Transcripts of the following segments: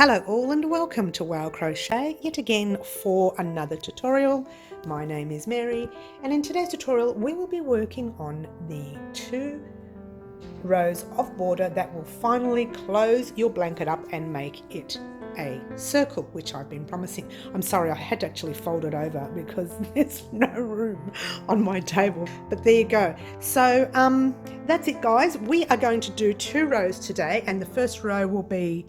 Hello all and welcome to Wow Crochet yet again for another tutorial. My name is Mary and in today's tutorial we will be working on the 2 rows of border that will finally close your blanket up and make it a circle, which I've been promising. I'm sorry, I had to actually fold it over because there's no room on my table, but there you go. So that's it guys. We are going to do 2 rows today and the first row will be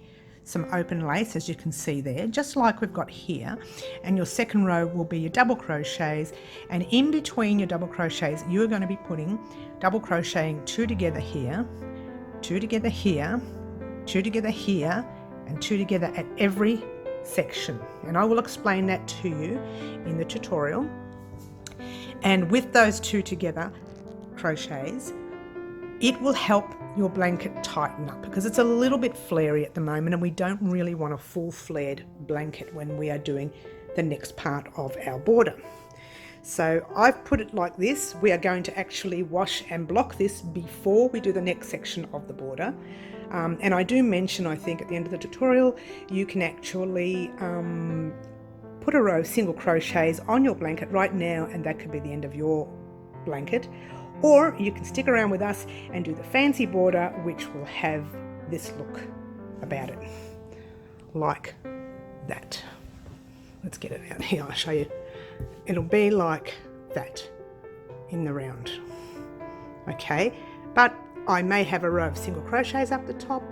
some open lace, as you can see there, just like we've got here, and your second row will be your double crochets, and in between your double crochets you're going to be putting double crocheting 2 together here, 2 together here, 2 together here, and 2 together at every section, and I will explain that to you in the tutorial. And with those 2 together crochets, it will help your blanket tighten up because it's a little bit flary at the moment and we don't really want a full flared blanket when we are doing the next part of our border. So I've put it like this. We are going to actually wash and block this before we do the next section of the border. And I do mention, I think at the end of the tutorial, you can actually put a row of single crochets on your blanket right now and that could be the end of your blanket. Or you can stick around with us and do the fancy border, which will have this look about it, like that. Let's get it out here, I'll show you. It'll be like that in the round. Okay, but I may have a row of single crochets up the top.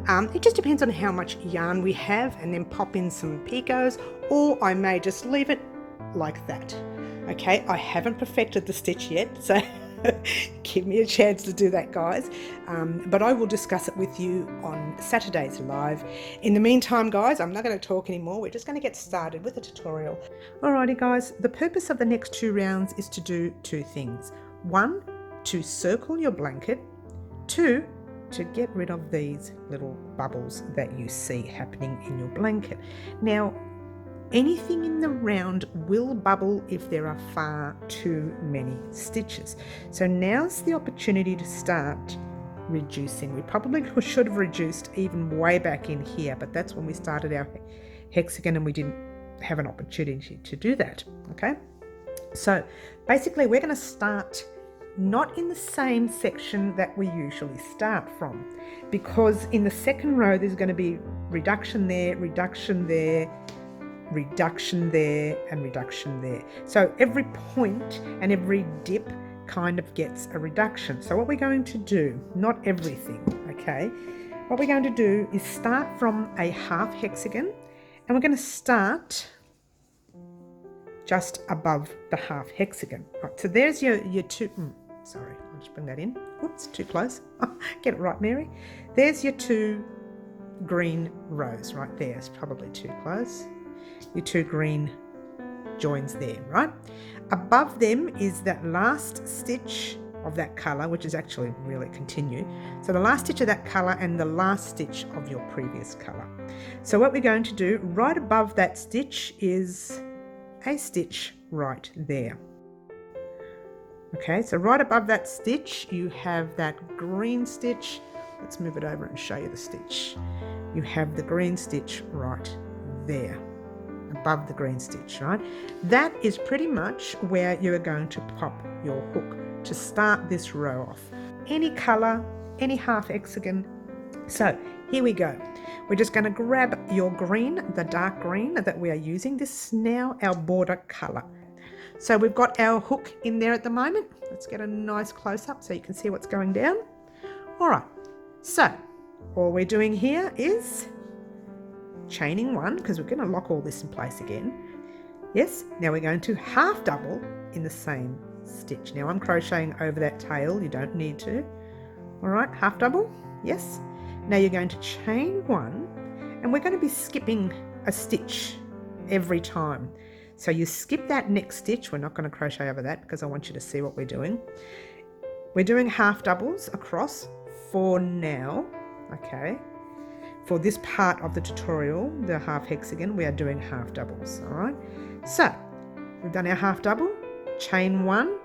It just depends on how much yarn we have and then pop in some picots, or I may just leave it like that. Okay, I haven't perfected the stitch yet, so give me a chance to do that guys, but I will discuss it with you on Saturday's live. In the meantime guys, I'm not going to talk anymore, we're just going to get started with the tutorial. Alrighty guys, the purpose of the next 2 rounds is to do 2 things. 1, to circle your blanket. 2, to get rid of these little bubbles that you see happening in your blanket. Now anything in the round will bubble if there are far too many stitches. So now's the opportunity to start reducing. We probably should have reduced even way back in here, but that's when we started our hexagon and we didn't have an opportunity to do that. Okay, so basically we're going to start not in the same section that we usually start from, because in the second row there's going to be reduction there, reduction there, reduction there, and reduction there. So every point and every dip kind of gets a reduction. So what we're going to do, not everything, okay, what we're going to do is start from a half hexagon and we're going to start just above the half hexagon. Right, so there's your 2, sorry, I'll just bring that in. Whoops, too close. Get it right, Mary. There's your 2 green rows right there. It's probably too close. Your 2 green joins there, right? Above them is that last stitch of that colour, which is actually really continue. So the last stitch of that colour and the last stitch of your previous colour. So what we're going to do right above that stitch is a stitch right there. Okay, so right above that stitch you have that green stitch. Let's move it over and show you the stitch. You have the green stitch right there, above the green stitch, right? That is pretty much where you're going to pop your hook to start this row off. Any colour, any half hexagon. So here we go. We're just going to grab your green, the dark green that we are using. This is now our border colour. So we've got our hook in there at the moment. Let's get a nice close up so you can see what's going down. All right, so all we're doing here is chaining 1, because we're going to lock all this in place again. Yes, now we're going to half double in the same stitch. Now I'm crocheting over that tail, you don't need to. All right, half double, yes. Now you're going to chain 1 and we're going to be skipping a stitch every time. So you skip that next stitch. We're not going to crochet over that because I want you to see what we're doing. We're doing half doubles across for now, okay. For this part of the tutorial, the half hexagon, we are doing half doubles, all right? So, we've done our half double, chain 1,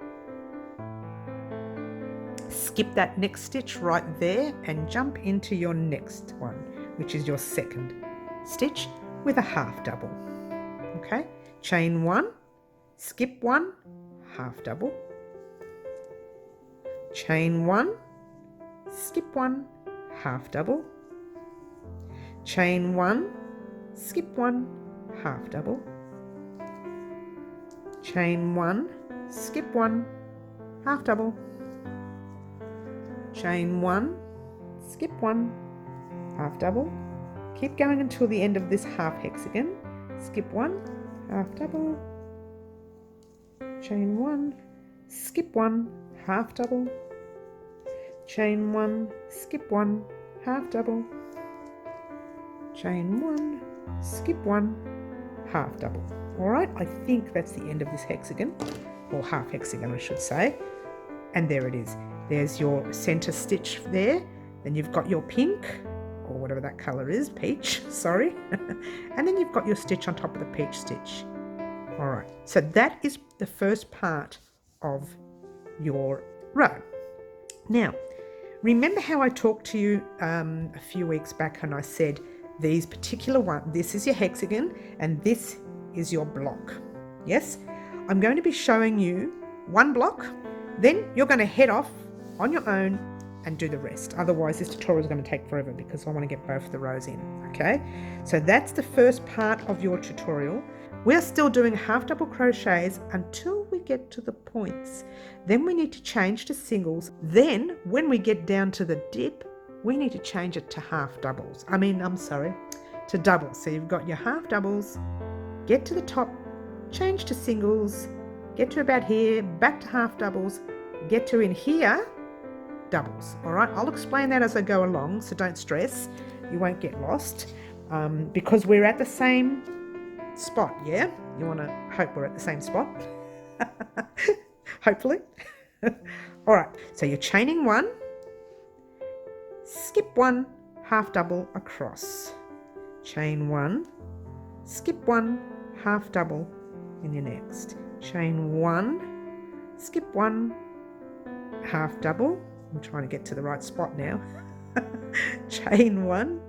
skip that next stitch right there and jump into your next one, which is your second stitch with a half double. Okay, chain 1, skip 1, half double, chain 1, skip 1, half double, chain 1, skip 1, half double, chain 1, skip 1, half double, chain 1, skip 1, half double. Keep going until the end of this half hexagon. Skip 1, half double, chain 1, skip 1, half double, chain 1, skip 1, half double, chain 1, skip 1, half double. All right, I think that's the end of this hexagon, or half hexagon I should say. And there it is. There's your center stitch there. Then you've got your pink, or whatever that color is, peach, sorry. And then you've got your stitch on top of the peach stitch. All right, so that is the first part of your row. Now, remember how I talked to you a few weeks back and I said these particular one, this is your hexagon and this is your block. Yes, I'm going to be showing you one block, then you're going to head off on your own and do the rest. Otherwise this tutorial is going to take forever because I want to get both the rows in. Okay, so that's the first part of your tutorial. We're still doing half double crochets until we get to the points. Then we need to change to singles. Then when we get down to the dip, we need to change it to half doubles. To doubles. So you've got your half doubles, get to the top, change to singles, get to about here, back to half doubles, get to in here, doubles. All right, I'll explain that as I go along, so don't stress, you won't get lost, because we're at the same spot. Yeah, you want to hope we're at the same spot. Hopefully. All right, so you're chaining 1, skip 1, half double across, chain 1, skip 1, half double in your next, chain 1, skip 1, half double. I'm trying to get to the right spot now. Chain 1,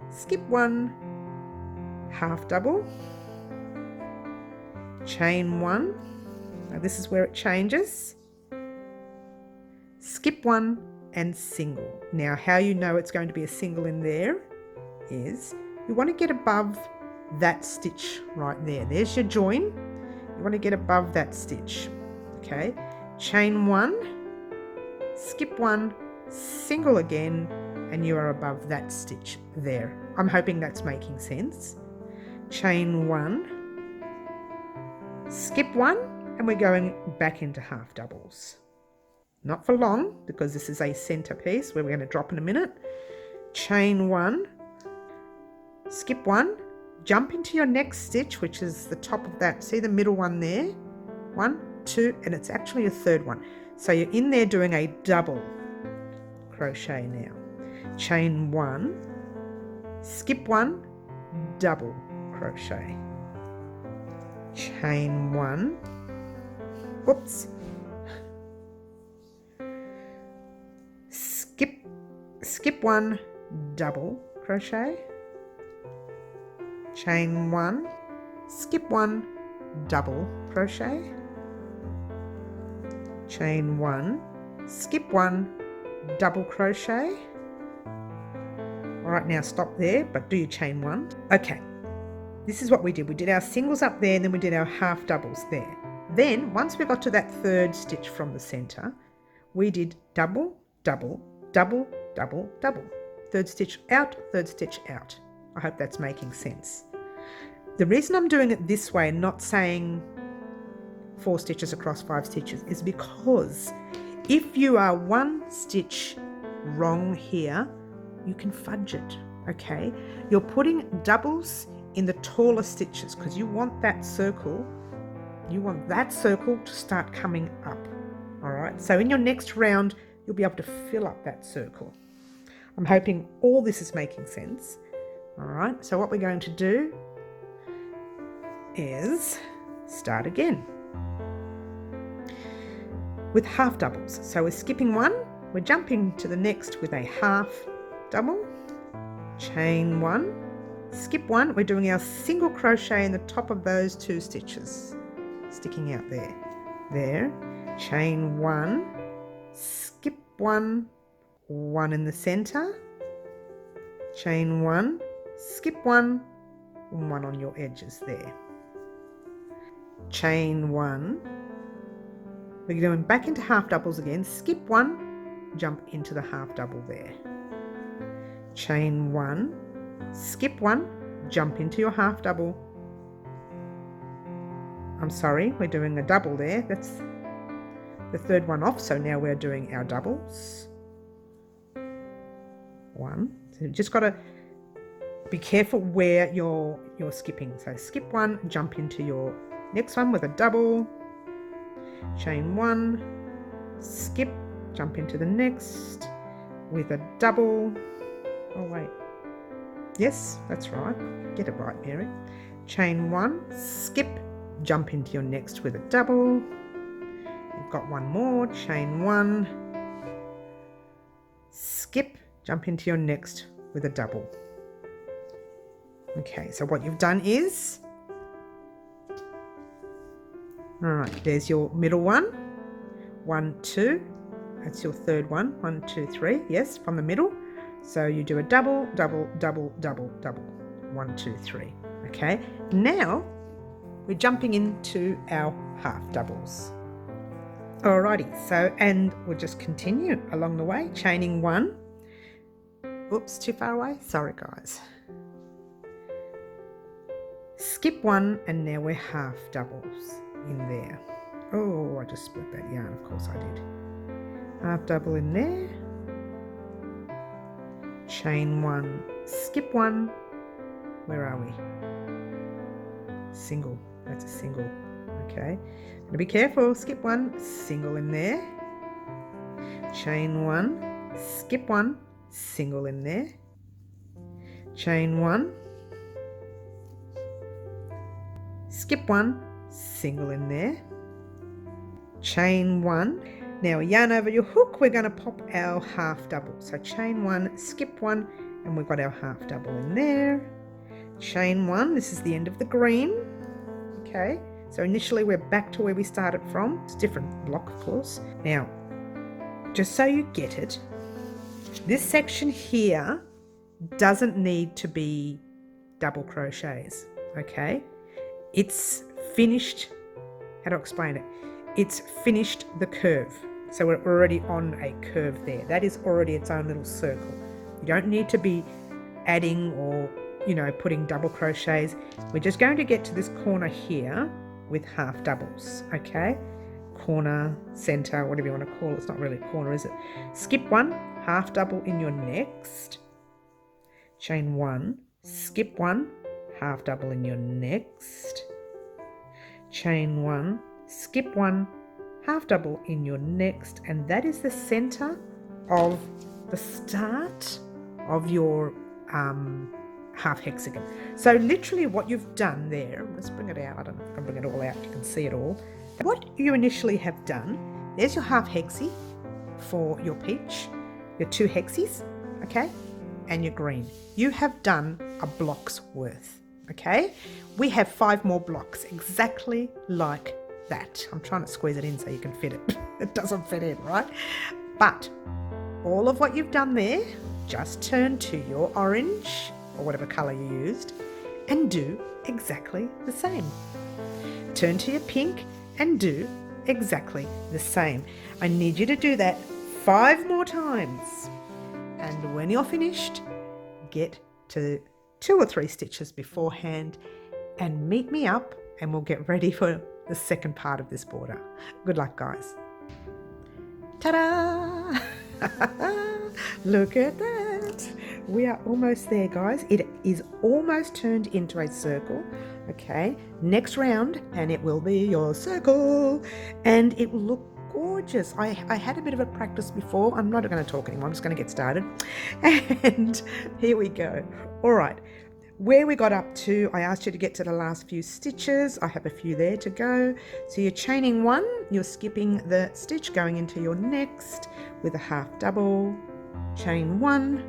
skip 1, half double, chain 1. Now this is where it changes. Skip 1 and single. Now how you know it's going to be a single in there is you want to get above that stitch right there. There's your join. You want to get above that stitch. Okay, chain 1, skip 1, single again, and you are above that stitch there. I'm hoping that's making sense. Chain 1, skip 1, and we're going back into half doubles. Not for long, because this is a center piece where we're going to drop in a minute. Chain 1, skip 1, jump into your next stitch, which is the top of that. See the middle one there? 1, 2, and it's actually a third one. So you're in there doing a double crochet now. Chain 1, skip 1, double crochet. Chain 1, whoops, skip 1, double crochet. Chain 1, skip 1, double crochet. Chain 1, skip 1, double crochet. All right, now stop there, but do your chain 1. Okay, this is what we did. We did our singles up there, and then we did our half doubles there. Then once we got to that third stitch from the center, we did double, double, double, double, double. Third stitch out, third stitch out. I hope that's making sense. The reason I'm doing it this way and not saying 4 stitches across 5 stitches is because if you are 1 stitch wrong here, you can fudge it. Okay, you're putting doubles in the taller stitches because you want that circle to start coming up. All right, so in your next round you'll be able to fill up that circle. I'm hoping all this is making sense. All right, so what we're going to do is start again with half doubles. So we're skipping 1, we're jumping to the next with a half double, chain 1, skip one. We're doing our single crochet in the top of those 2 stitches sticking out there, chain 1, skip 1, 1 in the center, chain 1, skip 1, 1 on your edges there, chain 1. We're going back into half doubles again, skip 1, jump into the half double there, chain 1, skip 1, jump into your half double. I'm sorry, we're doing a double there. That's the 3rd one off, so now we're doing our doubles. 1. So you've just got to be careful where you're skipping. So skip 1, jump into your next one with a double, chain 1, skip, jump into the next with a double. Oh wait, yes, that's right, get it right, Mary. Chain 1, skip, jump into your next with a double. You've got one more, chain 1, skip, jump into your next with a double. Okay, so what you've done is, all right, there's your middle one, 1, 2, that's your 3rd one, 1, 2, 3, yes, from the middle. So you do a double, double, double, double, double, 1, 2, 3. Okay, now we're jumping into our half doubles. Alrighty, so, and we'll just continue along the way, chaining 1. Oops, too far away, sorry guys. Skip 1, and now we're half doubles in there. Oh, I just split that yarn, of course I did. Half double in there, chain 1, skip 1, where are we? Single, that's a single, okay. Gotta be careful, skip 1, single in there, chain 1, skip 1, single in there, chain 1, skip 1, single in there, chain 1. Now yarn over your hook, we're going to pop our half double. So chain 1, skip 1, and we've got our half double in there. Chain 1, this is the end of the green. Okay, so initially we're back to where we started from. It's a different block, of course. Now, just so you get it, this section here doesn't need to be double crochets, okay? It's finished, how to explain it? It's finished the curve. So we're already on a curve there. That is already its own little circle. You don't need to be adding or, you know, putting double crochets. We're just going to get to this corner here with half doubles, okay? Corner, center, whatever you want to call it. It's not really a corner, is it? Skip 1, half double in your next. Chain 1, skip 1, half double in your next. Chain 1, skip 1, half double in your next, and that is the center of the start of your half hexagon. So literally what you've done there, let's bring it out, I don't know if I can bring it all out, you can see it all. What you initially have done, there's your half hexie for your peach, your 2 hexies, okay, and your green. You have done a block's worth, okay? We have 5 more blocks exactly like that. I'm trying to squeeze it in so you can fit it. It doesn't fit in, right? But all of what you've done there, just turn to your orange or whatever colour you used and do exactly the same. Turn to your pink and do exactly the same. I need you to do that 5 more times. And when you're finished, get to 2 or 3 stitches beforehand and meet me up and we'll get ready for the second part of this border. Good luck, guys. Ta-da! Look at that. We are almost there, guys. It is almost turned into a circle. Okay, next round and it will be your circle and it will look gorgeous. I had a bit of a practice before. I'm not going to talk anymore. I'm just going to get started. And here we go. All right. Where we got up to, I asked you to get to the last few stitches. I have a few there to go. So you're chaining 1, you're skipping the stitch going into your next with a half double, chain 1,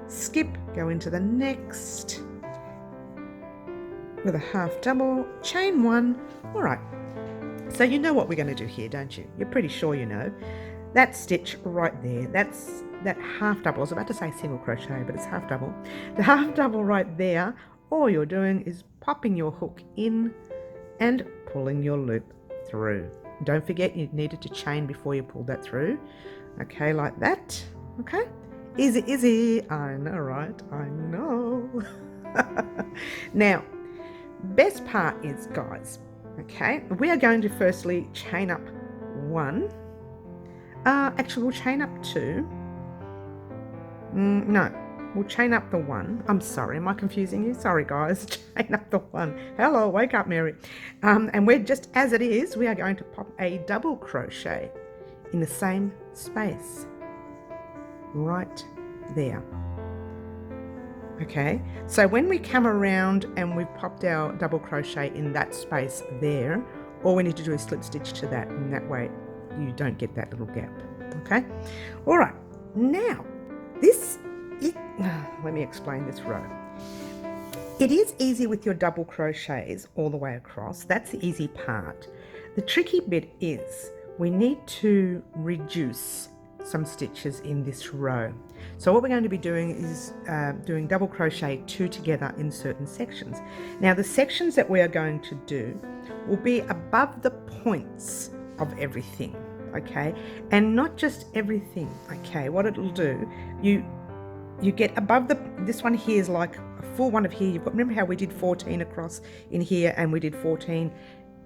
skip, go into the next, with a half double, chain 1. All right, so you know what we're going to do here, don't you? You're pretty sure you know. That stitch right there, that's that half double. I was about to say single crochet, but it's half double. The half double right there, all you're doing is popping your hook in and pulling your loop through. Don't forget you needed to chain before you pulled that through. Okay, like that. Okay, easy, easy. I know, right? I know. Now, best part is, guys, okay, we are going to firstly chain up 1. Actually, we'll chain up 2. No, we'll chain up the 1. I'm sorry, am I confusing you? Sorry, guys. Chain up the 1. Hello, wake up, Mary. And we're just, as it is, we are going to pop a double crochet in the same space right there. Okay, so when we come around and we've popped our double crochet in that space there, all we need to do is slip stitch to that, and that way you don't get that little gap. Okay, all right, now let me explain this row. It is easy with your double crochets all the way across. That's the easy part. The tricky bit is we need to reduce some stitches in this row. So what we're going to be doing is doing double crochet 2 together in certain sections. Now the sections that we are going to do will be above the points of everything, okay, and not just everything. Okay, what it'll do, you get above this one here is like a full one of here. You've got, remember how we did 14 across in here, and we did 14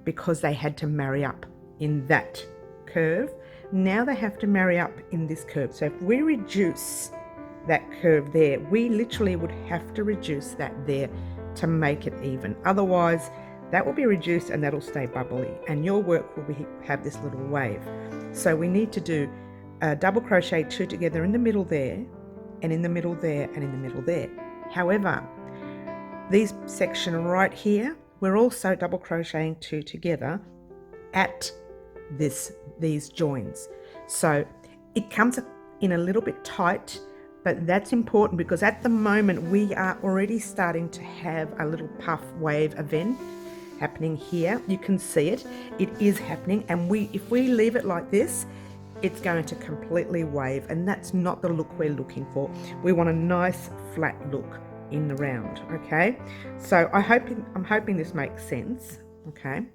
because they had to marry up in that curve. Now they have to marry up in this curve. So if we reduce that curve there, we literally would have to reduce that there to make it even. Otherwise, that will be reduced and that'll stay bubbly, and your work will have this little wave. So we need to do a double crochet 2 together in the middle there, and in the middle there, and in the middle there. However, this section right here, we're also double crocheting 2 together at these joins. So it comes in a little bit tight, but that's important because at the moment we are already starting to have a little puff wave event happening here. You can see it is happening, and if we leave it like this, it's going to completely wave, and that's not the look we're looking for. We want a nice flat look in the round. Okay, so I'm hoping this makes sense. Okay,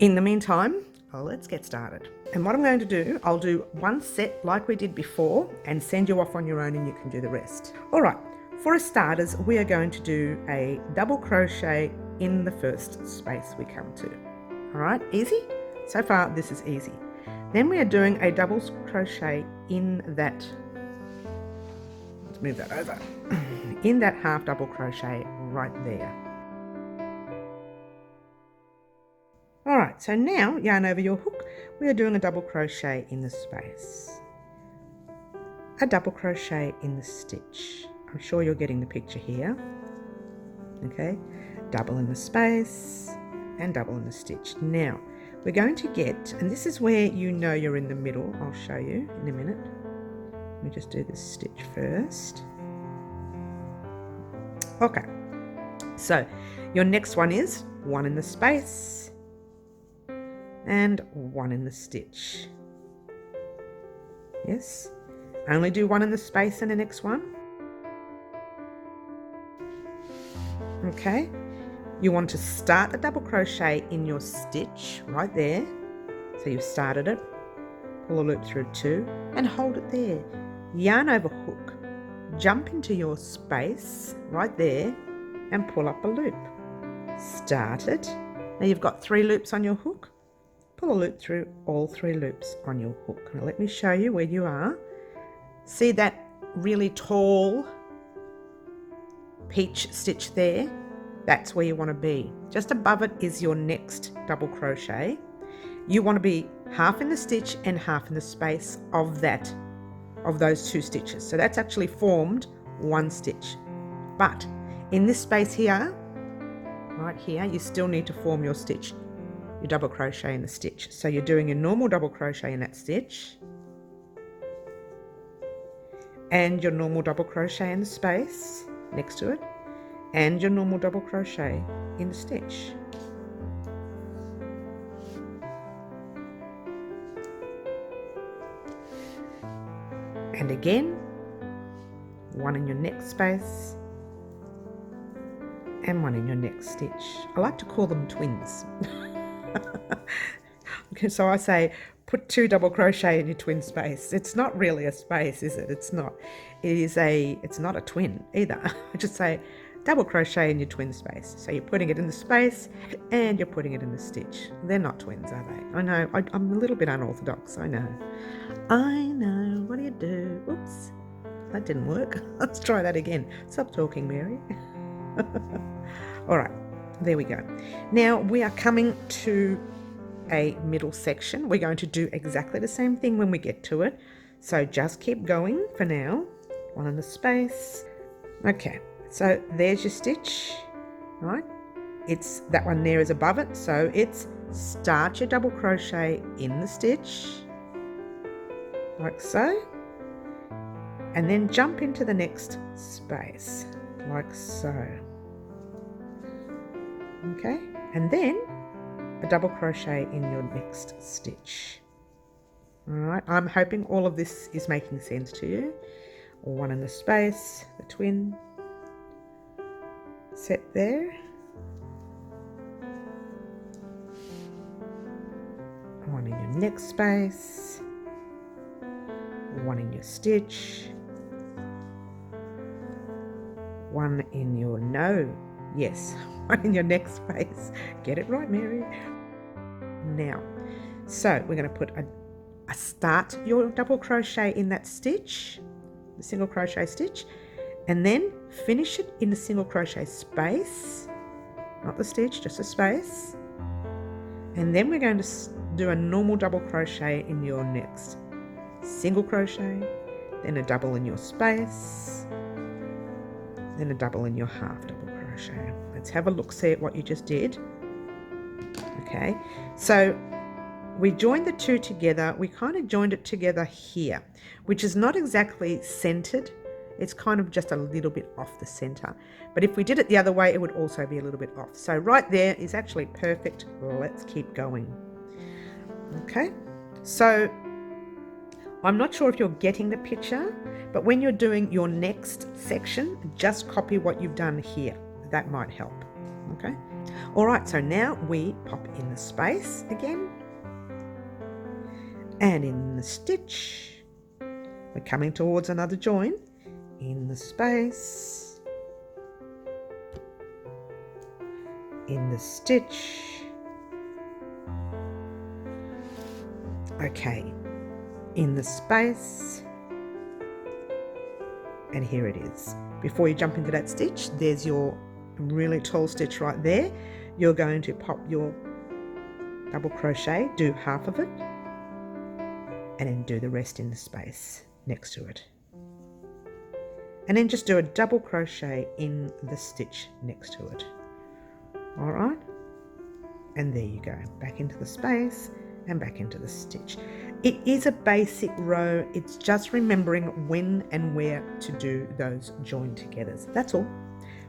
in the meantime, let's get started. And what I'm going to do, I'll do one set like we did before and send you off on your own, and you can do the rest. All right, for starters, we are going to do a double crochet in the first space we come to. All right, easy? So far, this is easy. Then we are doing a double crochet in that, let's move that over, in that half double crochet right there. All right, so now yarn over your hook, we are doing a double crochet in the space, a double crochet in the stitch. I'm sure you're getting the picture here. Okay, double in the space and double in the stitch. Now we're going to get, and this is where you know you're in the middle. I'll show you in a minute. Let me just do this stitch first. Okay, so your next one is 1 in the space and 1 in the stitch. Yes, only do 1 in the space in the next one. Okay, you want to start the double crochet in your stitch right there. So you've started it, pull a loop through 2 and hold it there. Yarn over hook, jump into your space right there and pull up a loop. Start it. Now you've got 3 loops on your hook. Pull a loop through all 3 loops on your hook. Now let me show you where you are. See that really tall peach stitch there? That's where you want to be. Just above it is your next double crochet. You want to be half in the stitch and half in the space of those 2 stitches. So that's actually formed 1 stitch. But in this space here, right here, you still need to form your stitch, your double crochet in the stitch. So you're doing your normal double crochet in that stitch and your normal double crochet in the space next to it, and your normal double crochet in the stitch. And again, one in your next space and one in your next stitch. I like to call them twins. Okay, so I say put 2 double crochet in your twin space. It's not really a space, is it? It's not. It's not a twin either. I just say double crochet in your twin space. So you're putting it in the space and you're putting it in the stitch. They're not twins, are they? I know, I'm a little bit unorthodox, I know. What do you do? Oops, that didn't work. Let's try that again. Stop talking, Mary. All right, there we go. Now we are coming to a middle section. We're going to do exactly the same thing when we get to it. So just keep going for now. One in the space. Okay, so there's your stitch, right? It's that one there is above it. So it's start your double crochet in the stitch, like so. And then jump into the next space, like so. Okay, and then a double crochet in your next stitch. All right, I'm hoping all of this is making sense to you. One in the space, the twin, set there. One in your next space, one in your stitch, one in your one in your next space. Get it right, Mary. Now, so we're going to put a start your double crochet in that stitch, the single crochet stitch, and then finish it in the single crochet space, not the stitch, just a space. And then we're going to do a normal double crochet in your next single crochet, then a double in your space, then a double in your half double crochet. Let's have a look, see at what you just did. Okay, so we joined the two together. We kind of joined it together here, which is not exactly centered. It's kind of just a little bit off the center. But if we did it the other way, it would also be a little bit off. So right there is actually perfect. Let's keep going. Okay, so I'm not sure if you're getting the picture, but when you're doing your next section, just copy what you've done here. That might help. Okay. All right, so now we pop in the space again. And in the stitch, we're coming towards another join. In the space, in the stitch. Okay, in the space, and here it is. Before you jump into that stitch, there's your really tall stitch right there. You're going to pop your double crochet, do half of it, and then do the rest in the space next to it. And then just do a double crochet in the stitch next to it. All right, and there you go, back into the space and back into the stitch. It is a basic row. It's just remembering when and where to do those join togethers. That's all.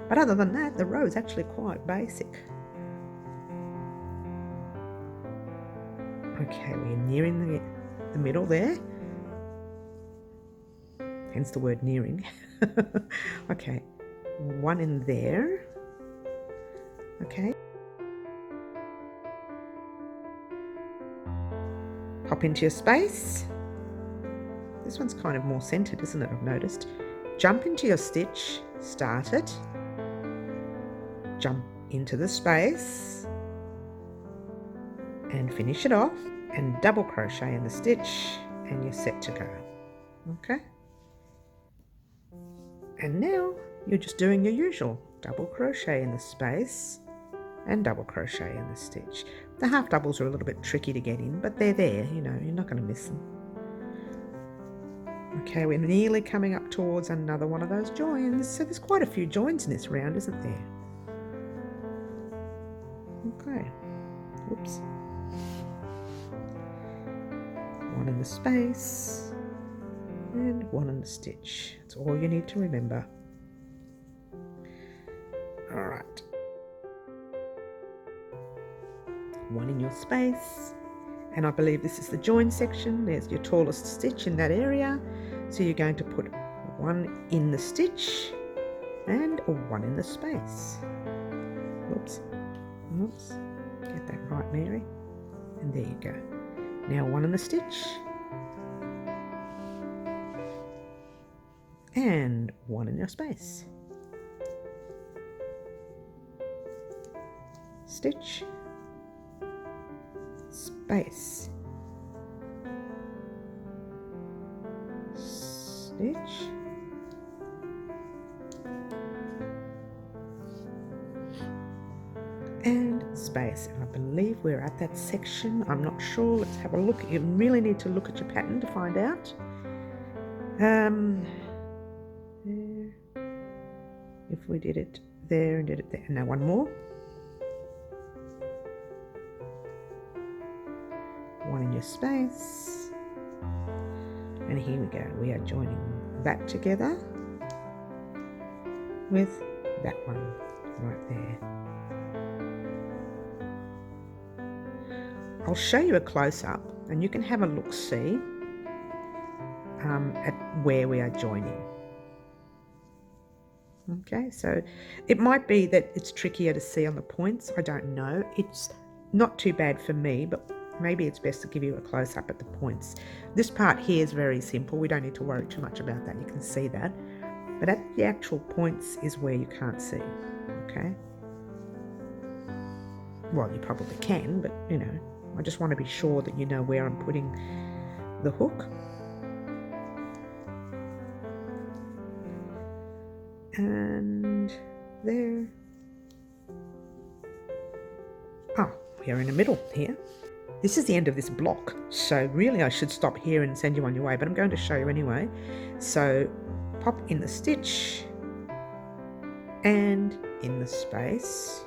But other than that, the row is actually quite basic. Okay, we're nearing the middle there. Hence the word nearing. Okay, one in there. Okay. Pop into your space. This one's kind of more centered, isn't it? I've noticed. Jump into your stitch, start it, jump into the space and finish it off, and double crochet in the stitch, and you're set to go. Okay. And now you're just doing your usual double crochet in the space and double crochet in the stitch. The half doubles are a little bit tricky to get in, but they're there, you know, you're not going to miss them. Okay, we're nearly coming up towards another one of those joins. So there's quite a few joins in this round, isn't there? Okay, whoops. One in the space and one in the stitch. That's all you need to remember. right. One in your space, and I believe this is the join section. There's your tallest stitch in that area, so you're going to put one in the stitch and one in the space. Whoops, get that right, Mary, and there you go. Now one in the stitch and one in your space. Stitch, space, stitch, and space. And I believe we're at that section. I'm not sure. Let's have a look. You really need to look at your pattern to find out. There. If we did it there and did it there. Now one more. One in your space. And here we go. We are joining that together with that one right there. I'll show you a close-up and you can have a look-see at where we are joining. Okay, so it might be that it's trickier to see on the points. I don't know. It's not too bad for me, but maybe it's best to give you a close-up at the points. This part here is very simple. We don't need to worry too much about that. You can see that. But at the actual points is where you can't see. Okay? Well, you probably can, but you know, I just want to be sure that you know where I'm putting the hook. And there. Oh, we're in the middle here. This is the end of this block, so really I should stop here and send you on your way, but I'm going to show you anyway. So pop in the stitch and in the space.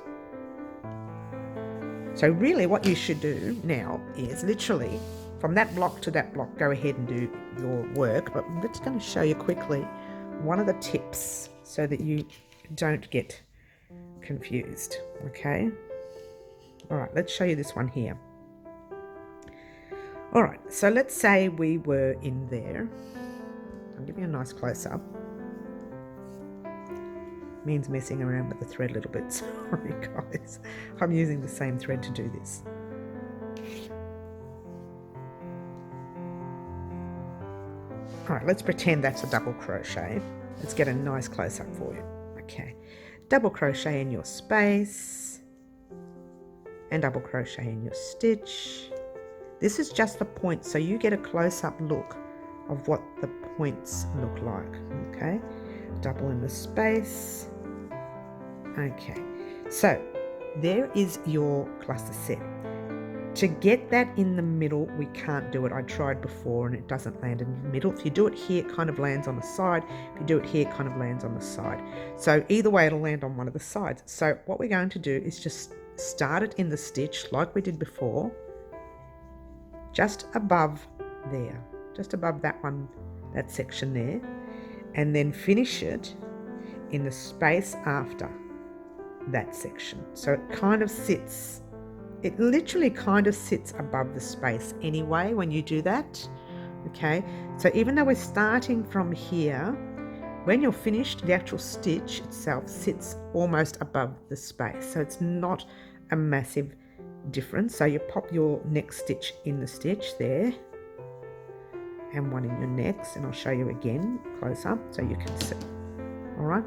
So really what you should do now is literally from that block to that block, go ahead and do your work, but I'm just going to show you quickly one of the tips so that you don't get confused, okay? All right, let's show you this one here. All right, so let's say we were in there. I'll give you a nice close-up. Means messing around with the thread a little bit. Sorry, guys. I'm using the same thread to do this. All right, let's pretend that's a double crochet. Let's get a nice close-up for you. Okay, double crochet in your space and double crochet in your stitch. This is just the points, so you get a close-up look of what the points look like. Okay, double in the space. Okay, so there is your cluster set. To get that in the middle, we can't do it. I tried before and it doesn't land in the middle. If you do it here, it kind of lands on the side. If you do it here, it kind of lands on the side. So either way, it'll land on one of the sides. So what we're going to do is just start it in the stitch like we did before, just above there, just above that one, that section there, and then finish it in the space after that section. So it kind of sits, it literally kind of sits above the space anyway when you do that. Okay, so even though we're starting from here, when you're finished, the actual stitch itself sits almost above the space, so it's not a massive difference. So you pop your next stitch in the stitch there and one in your next, and I'll show you again close up so you can see. All right,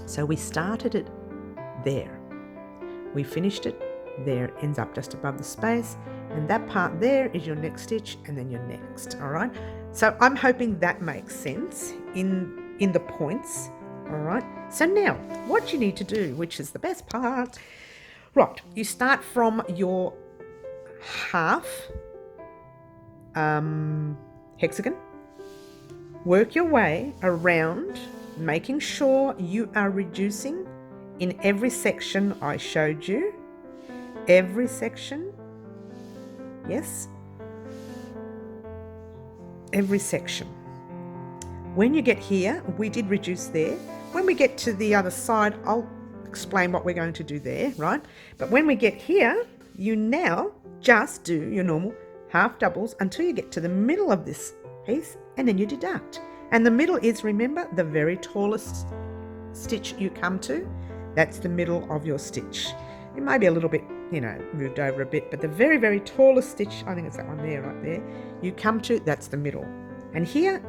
so we started it there, we finished it there, ends up just above the space, and that part there is your next stitch and then your next. All right, so I'm hoping that makes sense in the points. All right, so now what you need to do, which is the best part, right, you start from your half hexagon, work your way around, making sure you are reducing in every section I showed you. Every section, yes, every section. When you get here, we did reduce there. When we get to the other side, I'll explain what we're going to do there, right? But when we get here, you now just do your normal half doubles until you get to the middle of this piece, and then you deduct. And the middle is, remember, the very tallest stitch you come to. That's the middle of your stitch. It may be a little bit, you know, moved over a bit, but the very, very tallest stitch, I think it's that one there, right there, you come to, that's the middle. And here,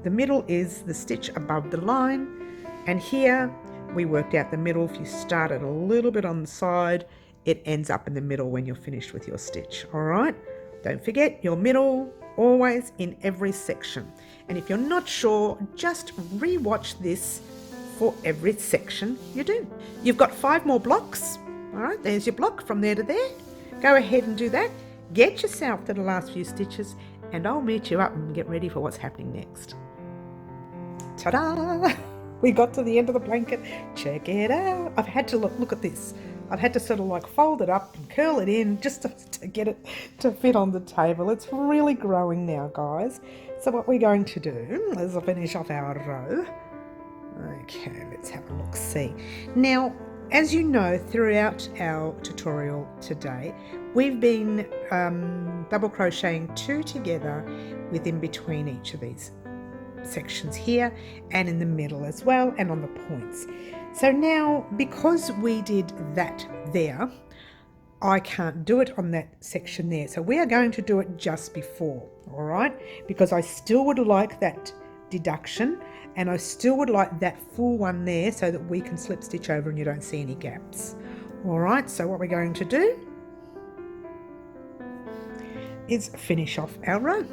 the middle is the stitch above the line. And here, we worked out the middle. If you start it a little bit on the side, it ends up in the middle when you're finished with your stitch, all right? Don't forget your middle, always in every section. And if you're not sure, just re-watch this for every section you do. You've got 5 more blocks. All right, there's your block from there to there. Go ahead and do that. Get yourself to the last few stitches, and I'll meet you up and get ready for what's happening next. Ta-da! We got to the end of the blanket. Check it out. I've had to look at this. I've had to sort of like fold it up and curl it in just to get it to fit on the table. It's really growing now, guys. So what we're going to do is finish off our row. Okay, let's have a look, see. Now, as you know, throughout our tutorial today, we've been double crocheting 2 together within between each of these sections here and in the middle as well, and on the points. So now, because we did that there, I can't do it on that section there. So we are going to do it just before, all right? Because I still would like that deduction, and I still would like that full one there so that we can slip stitch over and you don't see any gaps. All right, so what we're going to do is finish off our row.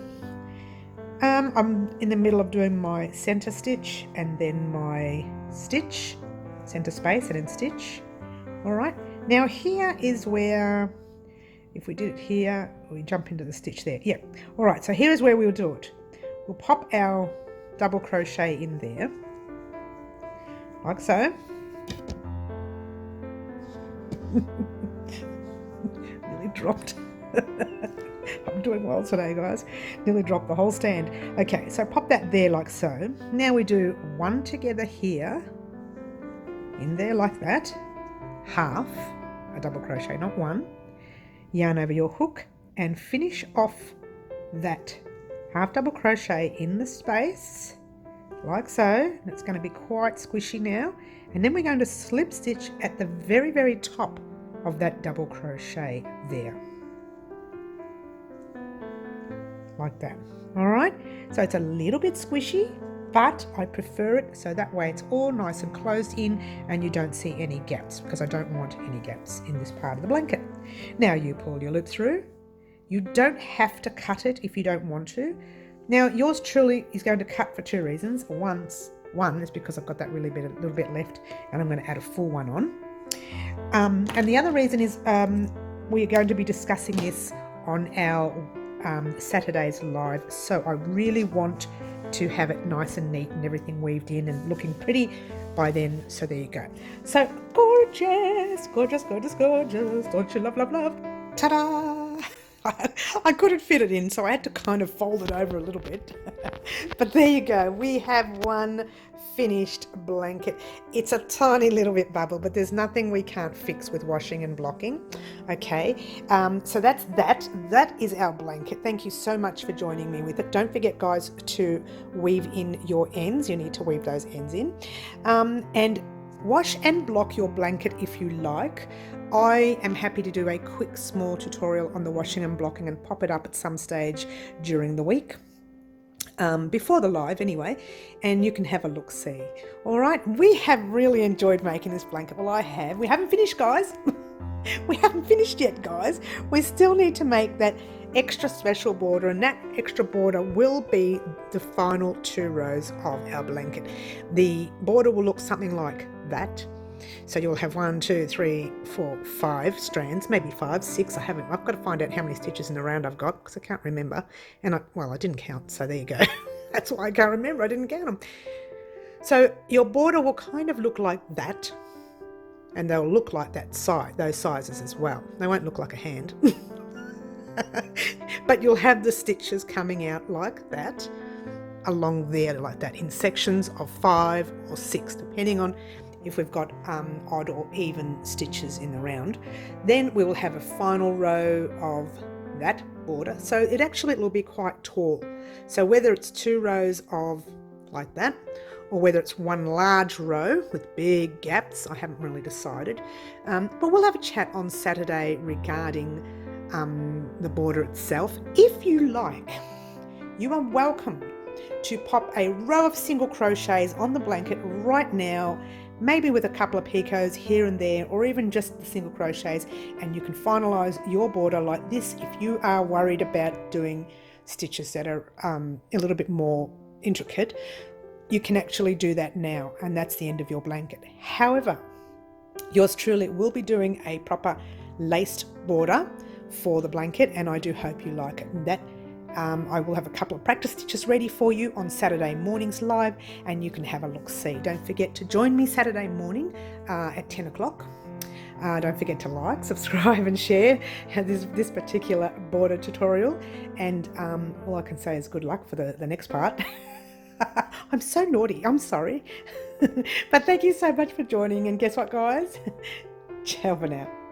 I'm in the middle of doing my center stitch and then my stitch, center space and then stitch. All right, now here is where, if we did it here, we jump into the stitch there. Yeah, all right, so here is where we'll do it. We'll pop our double crochet in there, like so. Nearly dropped. I'm doing well today, guys. Nearly dropped the whole stand. Okay, so pop that there like so. Now we do 1 together here, in there like that, half a double crochet, not 1, yarn over your hook and finish off that half double crochet in the space like so. It's going to be quite squishy now, and then we're going to slip stitch at the very, very top of that double crochet there, like that. All right, so it's a little bit squishy, but I prefer it so that way it's all nice and closed in and you don't see any gaps, because I don't want any gaps in this part of the blanket. Now you pull your loop through. You don't have to cut it if you don't want to. Now yours truly is going to cut for 2 reasons. One is because I've got that little bit left, and I'm going to add a full one on. And the other reason is we're going to be discussing this on our Saturday's live, so I really want to have it nice and neat and everything weaved in and looking pretty by then. So there you go. So gorgeous, gorgeous, gorgeous, gorgeous. Don't you love, love, love? Ta-da! I couldn't fit it in, so I had to kind of fold it over a little bit. But there you go. We have one finished blanket. It's a tiny little bit bubble, but there's nothing we can't fix with washing and blocking. Okay, so that's that. That is our blanket. Thank you so much for joining me with it. Don't forget, guys, to weave in your ends. You need to weave those ends in. And wash and block your blanket if you like. I am happy to do a quick small tutorial on the washing and blocking and pop it up at some stage during the week, before the live anyway, and you can have a look-see. All right, we have really enjoyed making this blanket. Well, I have. We haven't finished, guys. We haven't finished yet, guys. We still need to make that extra special border, and that extra border will be the final 2 rows of our blanket. The border will look something like that. So you'll have 1, 2, 3, 4, 5 strands, maybe 5, 6. I've got to find out how many stitches in the round I've got, because I can't remember. And I didn't count, so there you go. That's why I can't remember. I didn't count them. So your border will kind of look like that, and they'll look like that size, those sizes as well. They won't look like a hand. But you'll have the stitches coming out like that, along there like that, in sections of 5 or 6, depending on if we've got odd or even stitches in the round. Then we will have a final row of that border, so it will be quite tall. So whether it's 2 rows of like that, or whether it's one large row with big gaps, I haven't really decided. But we'll have a chat on Saturday regarding the border itself. If you like, you are welcome to pop a row of single crochets on the blanket right now, maybe with a couple of picots here and there, or even just the single crochets, and you can finalize your border like this. If you are worried about doing stitches that are a little bit more intricate, you can actually do that now, and that's the end of your blanket. However, yours truly will be doing a proper laced border for the blanket, and I do hope you like it. That I will have a couple of practice stitches ready for you on Saturday mornings live, and you can have a look-see. Don't forget to join me Saturday morning at 10 o'clock. Don't forget to like, subscribe and share this particular border tutorial, and all I can say is good luck for the next part. I'm so naughty, I'm sorry. But thank you so much for joining, and guess what, guys? Ciao for now.